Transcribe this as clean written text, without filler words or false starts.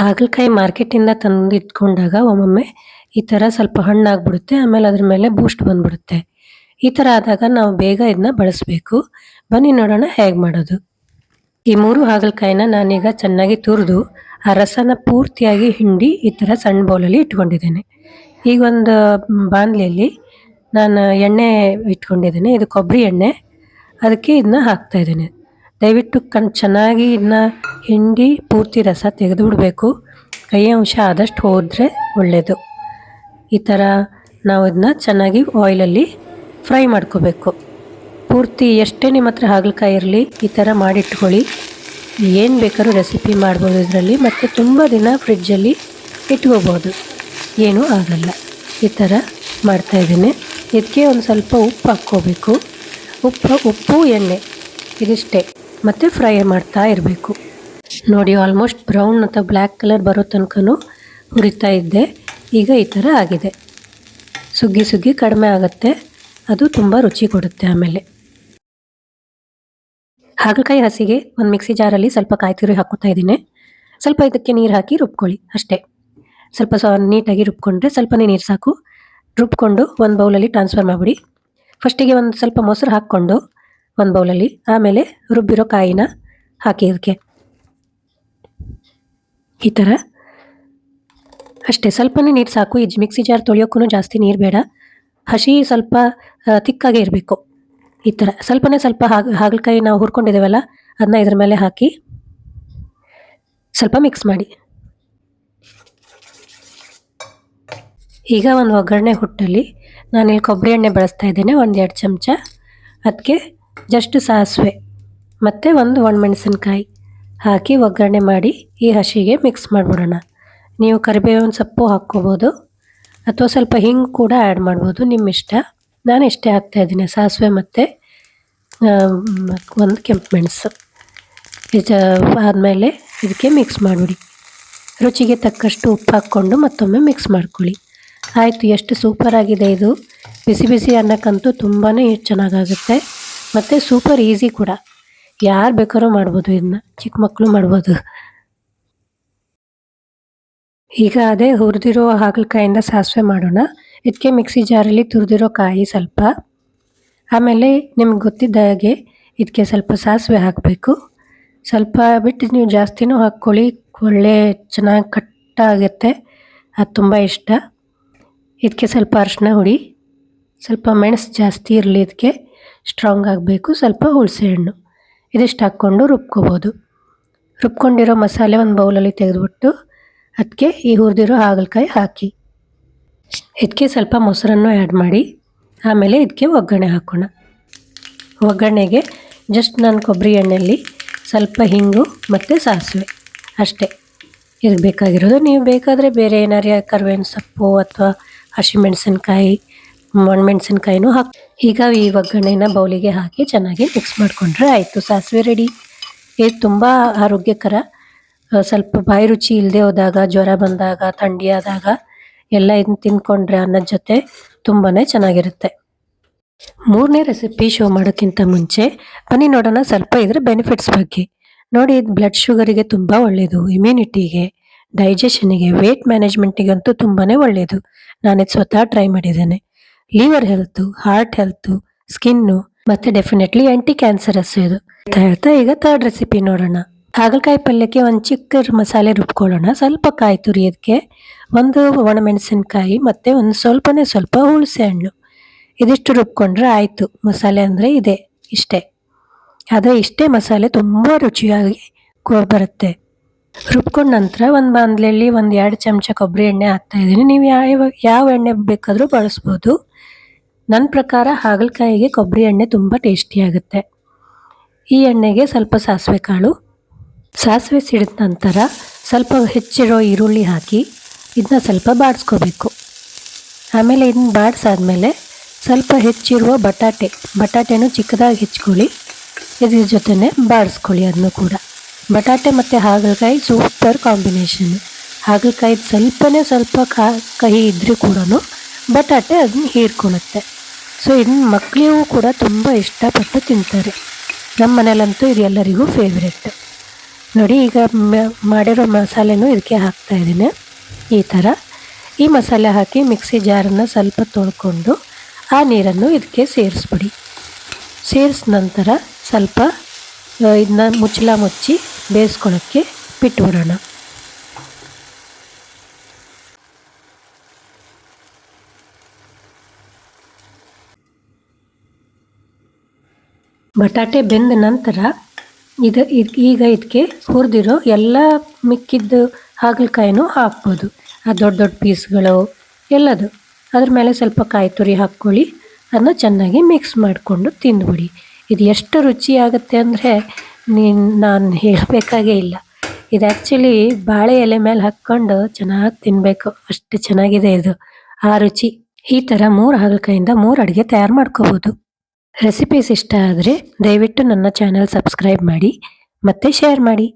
ಹಾಗಲಕಾಯಿ ಮಾರ್ಕೆಟಿಂದ ತಂದು ಇಟ್ಕೊಂಡಾಗ ಒಮ್ಮೊಮ್ಮೆ ಈ ಥರ ಸ್ವಲ್ಪ ಹಣ್ಣಾಗ್ಬಿಡುತ್ತೆ. ಆಮೇಲೆ ಅದ್ರ ಮೇಲೆ ಬೂಸ್ಟ್ ಬಂದ್ಬಿಡುತ್ತೆ. ಈ ಥರ ಆದಾಗ ನಾವು ಬೇಗ ಇದನ್ನ ಬಳಸಬೇಕು. ಬನ್ನಿ ನೋಡೋಣ ಹೇಗೆ ಮಾಡೋದು. ಈ 3 ಹಾಗಲಕಾಯಿನ ನಾನೀಗ ಚೆನ್ನಾಗಿ ತುರಿದು ಆ ರಸನ ಪೂರ್ತಿಯಾಗಿ ಹಿಂಡಿ ಈ ಥರ ಸಣ್ಣ ಬೌಲಲ್ಲಿ ಇಟ್ಕೊಂಡಿದ್ದೇನೆ. ಈಗ ಒಂದು ಬಾಣಲೆಯಲ್ಲಿ ನಾನು ಎಣ್ಣೆ ಇಟ್ಕೊಂಡಿದ್ದೇನೆ. ಇದು ಕೊಬ್ಬರಿ ಎಣ್ಣೆ. ಅದಕ್ಕೆ ಇದನ್ನ ಹಾಕ್ತಾ ಇದ್ದೇನೆ. ದಯವಿಟ್ಟು ಚೆನ್ನಾಗಿ ಇದನ್ನ ಹಿಂಡಿ ಪೂರ್ತಿ ರಸ ತೆಗೆದು ಬಿಡಬೇಕು. ಕೈ ಅಂಶ ಆದಷ್ಟು ಹೋದರೆ ಒಳ್ಳೆಯದು. ಈ ಥರ ನಾವು ಇದನ್ನ ಚೆನ್ನಾಗಿ ಆಯಿಲಲ್ಲಿ ಫ್ರೈ ಮಾಡ್ಕೋಬೇಕು. ಪೂರ್ತಿ ಎಷ್ಟೇ ನಿಮ್ಮ ಹತ್ರ ಹಾಗಲಕಾಯಿ ಇರಲಿ ಈ ಥರ ಮಾಡಿಟ್ಕೊಳ್ಳಿ. ಏನು ಬೇಕಾದ್ರೂ ರೆಸಿಪಿ ಮಾಡ್ಬೋದು ಇದರಲ್ಲಿ. ಮತ್ತು ತುಂಬ ದಿನ ಫ್ರಿಡ್ಜಲ್ಲಿ ಇಟ್ಕೋಬೋದು, ಏನೂ ಆಗಲ್ಲ. ಈ ಥರ ಮಾಡ್ತಾಯಿದ್ದೀನಿ. ಇದಕ್ಕೆ ಒಂದು ಸ್ವಲ್ಪ ಉಪ್ಪು ಹಾಕ್ಕೋಬೇಕು. ಉಪ್ಪು ಎಣ್ಣೆ ಇದಿಷ್ಟೇ. ಮತ್ತು ಫ್ರೈ ಮಾಡ್ತಾ ಇರಬೇಕು. ನೋಡಿ, ಆಲ್ಮೋಸ್ಟ್ ಬ್ರೌನ್ ಅಥವಾ ಬ್ಲ್ಯಾಕ್ ಕಲರ್ ಬರೋ ತನಕನೂ ಹುರಿತಾ ಇದ್ದೆ. ಈಗ ಈ ಥರ ಆಗಿದೆ. ಸುಗ್ಗಿ ಕಡಿಮೆ ಆಗುತ್ತೆ. ಅದು ತುಂಬ ರುಚಿ ಕೊಡುತ್ತೆ. ಆಮೇಲೆ ಹಾಗಲಕಾಯಿ ಹಸಿಗೆ ಒಂದು ಮಿಕ್ಸಿ ಜಾರಲ್ಲಿ ಸ್ವಲ್ಪ ಕಾಯಿ ತುರಿ ಹಾಕ್ಕೊತಾ ಇದ್ದೀನಿ. ಸ್ವಲ್ಪ ಇದಕ್ಕೆ ನೀರು ಹಾಕಿ ರುಬ್ಕೊಳ್ಳಿ ಅಷ್ಟೇ. ಸ್ವಲ್ಪ ನೀಟಾಗಿ ರುಬ್ಕೊಂಡ್ರೆ ಸ್ವಲ್ಪನೇ ನೀರು ಸಾಕು. ರುಬ್ಕೊಂಡು ಒಂದು ಬೌಲಲ್ಲಿ ಟ್ರಾನ್ಸ್ಫರ್ ಮಾಡಿಬಿಡಿ. ಫಸ್ಟಿಗೆ ಒಂದು ಸ್ವಲ್ಪ ಮೊಸರು ಹಾಕ್ಕೊಂಡು ಒಂದು ಬೌಲಲ್ಲಿ, ಆಮೇಲೆ ರುಬ್ಬಿರೋ ಕಾಯಿನ ಹಾಕಿ ಇದಕ್ಕೆ ಈ ಥರ ಅಷ್ಟೇ. ಸ್ವಲ್ಪನೇ ನೀರು ಸಾಕು. ಈ ಮಿಕ್ಸಿ ಜಾರ್ ತೊಳೆಯೋಕ್ಕೂ ಜಾಸ್ತಿ ನೀರು ಬೇಡ. ಹಸಿ ಸ್ವಲ್ಪ ತಿಕ್ಕಾಗೇ ಇರಬೇಕು. ಈ ಥರ ಸ್ವಲ್ಪ ಹಾಗಲಕಾಯಿ ನಾವು ಹುರ್ಕೊಂಡಿದ್ದೇವಲ್ಲ ಅದನ್ನ ಇದ್ರ ಮೇಲೆ ಹಾಕಿ ಸ್ವಲ್ಪ ಮಿಕ್ಸ್ ಮಾಡಿ. ಈಗ ಒಂದು ಒಗ್ಗರಣೆ ಹುಟ್ಟಲ್ಲಿ ನಾನಿಲ್ಲಿ ಕೊಬ್ಬರಿ ಎಣ್ಣೆ ಬಳಸ್ತಾ ಇದ್ದೇನೆ. 1-2 ಚಮಚ. ಅದಕ್ಕೆ ಜಸ್ಟ್ ಸಾಸಿವೆ ಮತ್ತು ಒಂದು ಒಣಮೆಣಸಿನ್ಕಾಯಿ ಹಾಕಿ ಒಗ್ಗರಣೆ ಮಾಡಿ ಈ ಹಸಿಗೆ ಮಿಕ್ಸ್ ಮಾಡಿಬಿಡೋಣ. ನೀವು ಕರಿಬೇವಿನ ಸೊಪ್ಪು ಹಾಕ್ಕೋಬೋದು ಅಥವಾ ಸ್ವಲ್ಪ ಹಿಂಗೆ ಕೂಡ ಆ್ಯಡ್ ಮಾಡ್ಬೋದು, ನಿಮ್ಮ ಇಷ್ಟ. ನಾನು ಇಷ್ಟೇ ಹಾಕ್ತಾಯಿದ್ದೀನಿ, ಸಾಸಿವೆ ಮತ್ತು ಒಂದು ಕೆಂಪು ಮೆಣಸು. ಇದು ಆದಮೇಲೆ ಇದಕ್ಕೆ ಮಿಕ್ಸ್ ಮಾಡಿಬಿಡಿ. ರುಚಿಗೆ ತಕ್ಕಷ್ಟು ಉಪ್ಪು ಹಾಕ್ಕೊಂಡು ಮತ್ತೊಮ್ಮೆ ಮಿಕ್ಸ್ ಮಾಡ್ಕೊಳ್ಳಿ. ಆಯಿತು. ಎಷ್ಟು ಸೂಪರಾಗಿದೆ ಇದು. ಬಿಸಿ ಬಿಸಿ ಅನ್ನಕ್ಕಂತೂ ತುಂಬಾ ಚೆನ್ನಾಗಾಗುತ್ತೆ. ಮತ್ತು ಸೂಪರ್ ಈಸಿ ಕೂಡ. ಯಾರು ಬೇಕಾದ್ರೂ ಮಾಡ್ಬೋದು ಇದನ್ನ, ಚಿಕ್ಕ ಮಕ್ಕಳು ಮಾಡ್ಬೋದು. ಈಗ ಅದೇ ಹುರಿದಿರೋ ಹಾಗಲಕಾಯಿಂದ ಸಾಸಿವೆ ಮಾಡೋಣ. ಇದಕ್ಕೆ ಮಿಕ್ಸಿ ಜಾರಲ್ಲಿ ತುರಿದಿರೋ ಕಾಯಿ ಸ್ವಲ್ಪ, ಆಮೇಲೆ ನಿಮ್ಗೆ ಗೊತ್ತಿದ್ದ ಹಾಗೆ ಇದಕ್ಕೆ ಸ್ವಲ್ಪ ಸಾಸಿವೆ ಹಾಕಬೇಕು. ಸ್ವಲ್ಪ ಬಿಟ್ಟು ನೀವು ಜಾಸ್ತಿನೂ ಹಾಕ್ಕೊಳ್ಳಿ, ಒಳ್ಳೆ ಚೆನ್ನಾಗಿ ಕಟ್ಟಾಗುತ್ತೆ. ಅದು ತುಂಬ ಇಷ್ಟ. ಇದಕ್ಕೆ ಸ್ವಲ್ಪ ಅರಿಶಿನ ಹುಡಿ, ಸ್ವಲ್ಪ ಮೆಣಸು ಜಾಸ್ತಿ ಇರಲಿ, ಇದಕ್ಕೆ ಸ್ಟ್ರಾಂಗ್ ಆಗಬೇಕು. ಸ್ವಲ್ಪ ಹುಣಸೆ ಹಣ್ಣು ಇದಿಷ್ಟು ಹಾಕ್ಕೊಂಡು ರುಬ್ಕೋಬೋದು. ರುಬ್ಕೊಂಡಿರೋ ಮಸಾಲೆ ಒಂದು ಬೌಲಲ್ಲಿ ತೆಗೆದುಬಿಟ್ಟು ಅದಕ್ಕೆ ಈ ಹುರಿದಿರೋ ಹಾಗಲಕಾಯಿ ಹಾಕಿ ಇದಕ್ಕೆ ಸ್ವಲ್ಪ ಮೊಸರನ್ನು ಆ್ಯಡ್ ಮಾಡಿ ಆಮೇಲೆ ಇದಕ್ಕೆ ಒಗ್ಗರಣೆ ಹಾಕೋಣ. ಒಗ್ಗರಣೆಗೆ ಜಸ್ಟ್ ನಾನು ಕೊಬ್ಬರಿ ಎಣ್ಣೆಯಲ್ಲಿ ಸ್ವಲ್ಪ ಹಿಂಗು ಮತ್ತು ಸಾಸಿವೆ ಅಷ್ಟೇ ಇದಕ್ಕೆ ಬೇಕಾಗಿರೋದು. ನೀವು ಬೇಕಾದರೆ ಬೇರೆ ಏನಾರು ಕರಿಬೇವಿನ ಸೊಪ್ಪು ಅಥವಾ ಹಸಿಮೆಣಸಿನ್ಕಾಯಿ, ಒಣಮೆಣಸಿನ್ಕಾಯಿನೂ ಹಾಕಿ. ಈಗ ಈ ಒಗ್ಗರಣೆನ ಬೌಲಿಗೆ ಹಾಕಿ ಚೆನ್ನಾಗಿ ಮಿಕ್ಸ್ ಮಾಡಿಕೊಂಡ್ರೆ ಆಯಿತು. ಸಾಸಿವೆ ರೆಡಿ. ಇದು ತುಂಬ ಆರೋಗ್ಯಕರ. ಸ್ವಲ್ಪ ಬಾಯಿ ರುಚಿ ಇಲ್ಲದೆ ಹೋದಾಗ, ಜ್ವರ ಬಂದಾಗ, ಥಂಡಿ ಆದಾಗ ಎಲ್ಲ ಇದನ್ನ ತಿಂದ್ಕೊಂಡ್ರೆ ಅನ್ನದ ಜೊತೆ ತುಂಬಾ ಚೆನ್ನಾಗಿರುತ್ತೆ. 3ನೇ ರೆಸಿಪಿ ಶೋ ಮಾಡೋಕ್ಕಿಂತ ಮುಂಚೆ ಬನ್ನಿ ನೋಡೋಣ ಸ್ವಲ್ಪ ಇದರ ಬೆನಿಫಿಟ್ಸ್ ಬಗ್ಗೆ. ನೋಡಿ, ಇದು ಬ್ಲಡ್ ಶುಗರಿಗೆ ತುಂಬ ಒಳ್ಳೆಯದು, ಇಮ್ಯುನಿಟಿಗೆ, ಡೈಜೆಷನಿಗೆ, ವೇಟ್ ಮ್ಯಾನೇಜ್ಮೆಂಟಿಗಂತೂ ತುಂಬಾ ಒಳ್ಳೆಯದು. ನಾನಿದು ಸ್ವತಃ ಟ್ರೈ ಮಾಡಿದ್ದೇನೆ. Liver health, heart health, skin ಮತ್ತು ಡೆಫಿನೆಟ್ಲಿ ಆ್ಯಂಟಿ ಕ್ಯಾನ್ಸರಸ್ ಇದು ಅಂತ ಹೇಳ್ತಾ ಈಗ 3rd ರೆಸಿಪಿ ನೋಡೋಣ. ಹಾಗಲಕಾಯಿ ಪಲ್ಯಕ್ಕೆ ಒಂದು ಚಿಕ್ಕ ಮಸಾಲೆ ರುಬ್ಕೊಳ್ಳೋಣ. ಸ್ವಲ್ಪ ಕಾಯಿ ತುರಿ, ಅದಕ್ಕೆ ಒಂದು ಒಣಮೆಣಸಿನ್ಕಾಯಿ ಮತ್ತು ಒಂದು ಸ್ವಲ್ಪ ಹುಣಸೆ ಹಣ್ಣು ಇದಿಷ್ಟು ರುಬ್ಕೊಂಡ್ರೆ ಆಯಿತು. ಮಸಾಲೆ ಅಂದರೆ ಇದೆ ಇಷ್ಟೇ. ಆದರೆ ಇಷ್ಟೇ ಮಸಾಲೆ ತುಂಬ ರುಚಿಯಾಗಿ ಬರುತ್ತೆ. ರುಬ್ಕೊಂಡ ನಂತರ ಒಂದು ಬಾಣಲೆಯಲ್ಲಿ 1-2 ಚಮಚ ಕೊಬ್ಬರಿ ಎಣ್ಣೆ ಹಾಕ್ತಾಯಿದ್ದೀನಿ. ನೀವು ಯಾವ ಎಣ್ಣೆ ಬೇಕಾದರೂ ಬಳಸ್ಬೋದು. ನನ್ನ ಪ್ರಕಾರ ಹಾಗಲಕಾಯಿಗೆ ಕೊಬ್ಬರಿ ಎಣ್ಣೆ ತುಂಬ ಟೇಸ್ಟಿಯಾಗುತ್ತೆ. ಈ ಎಣ್ಣೆಗೆ ಸ್ವಲ್ಪ ಸಾಸಿವೆ ಕಾಳು, ಸಾಸಿವೆ ಸಿಡಿದ ನಂತರ ಸ್ವಲ್ಪ ಹೆಚ್ಚಿರೋ ಈರುಳ್ಳಿ ಹಾಕಿ ಇದನ್ನ ಸ್ವಲ್ಪ ಬಾಡಿಸ್ಕೋಬೇಕು. ಆಮೇಲೆ ಇದನ್ನ ಬಾಡಿಸಾದ್ಮೇಲೆ ಸ್ವಲ್ಪ ಹೆಚ್ಚಿರುವ ಬಟಾಟೆನೂ ಚಿಕ್ಕದಾಗಿ ಹೆಚ್ಚಿಕೊಳ್ಳಿ. ಇದ್ರ ಜೊತೆನೆ ಬಾಡಿಸ್ಕೊಳ್ಳಿ ಅದನ್ನು ಕೂಡ. ಬಟಾಟೆ ಮತ್ತು ಹಾಗಲಕಾಯಿ ಸೂಪರ್ ಕಾಂಬಿನೇಷನ್. ಹಾಗಲಕಾಯಿ ಸ್ವಲ್ಪ ಕಹಿ ಇದ್ದರೂ ಕೂಡ ಬಟಾಟೆ ಅದನ್ನ ಹೀರ್ಕೊಳ್ಳುತ್ತೆ. ಸೊ ಇದನ್ನ ಮಕ್ಕಳಿಗೂ ಕೂಡ ತುಂಬ ಇಷ್ಟಪಟ್ಟು ತಿಂತಾರೆ. ನಮ್ಮ ಮನೇಲಂತೂ ಇದು ಎಲ್ಲರಿಗೂ ಫೇವ್ರೆಟ್. ನೋಡಿ ಈಗ ಮಾಡಿರೋ ಮಸಾಲೆನೂ ಇದಕ್ಕೆ ಹಾಕ್ತಾ ಇದ್ದೀನಿ. ಈ ಥರ ಈ ಮಸಾಲೆ ಹಾಕಿ ಮಿಕ್ಸಿ ಜಾರನ್ನು ಸ್ವಲ್ಪ ತೊಳ್ಕೊಂಡು ಆ ನೀರನ್ನು ಇದಕ್ಕೆ ಸೇರಿಸ್ಬಿಡಿ. ಸೇರಿಸಿದ ನಂತರ ಸ್ವಲ್ಪ ಇದನ್ನ ಮುಚ್ಚಳ ಮುಚ್ಚಿ ಬೇಯಿಸ್ಕೊಳ್ಳೋಕ್ಕೆ ಬಿಟ್ಬಿಡೋಣ. ಬಟಾಟೆ ಬೆಂದ ನಂತರ ಈಗ ಇದಕ್ಕೆ ಹುರಿದಿರೋ ಎಲ್ಲ ಮಿಕ್ಕಿದ್ದು ಹಾಗಲಕಾಯಿನೂ ಹಾಕ್ಬೋದು. ಆ ದೊಡ್ಡ ದೊಡ್ಡ ಪೀಸ್ಗಳು ಎಲ್ಲದು ಅದ್ರ ಮೇಲೆ ಸ್ವಲ್ಪ ಕಾಯಿ ತುರಿ ಹಾಕ್ಕೊಳ್ಳಿ. ಅದನ್ನ ಚೆನ್ನಾಗಿ ಮಿಕ್ಸ್ ಮಾಡಿಕೊಂಡು ತಿಂದುಬಿಡಿ. ಇದು ಎಷ್ಟು ರುಚಿಯಾಗುತ್ತೆ ಅಂದರೆ ನಾನು ಹೇಳಬೇಕಾಗೇ ಇಲ್ಲ. ಇದು ಆ್ಯಕ್ಚುಲಿ ಬಾಳೆ ಎಲೆ ಮೇಲೆ ಹಾಕ್ಕೊಂಡು ಚೆನ್ನಾಗಿ ತಿನ್ನಬೇಕು, ಅಷ್ಟು ಚೆನ್ನಾಗಿದೆ ಇದು ಆ ರುಚಿ. ಈ ಥರ 3 ಹಾಗಲಕಾಯಿಂದ 3 ಅಡುಗೆ ತಯಾರು ಮಾಡ್ಕೋಬೋದು. ರೆಸಿಪೀಸ್ ಇಷ್ಟ ಆದರೆ ದಯವಿಟ್ಟು ನನ್ನ ಚಾನೆಲ್ ಸಬ್ಸ್ಕ್ರೈಬ್ ಮಾಡಿ ಮತ್ತು ಶೇರ್ ಮಾಡಿ.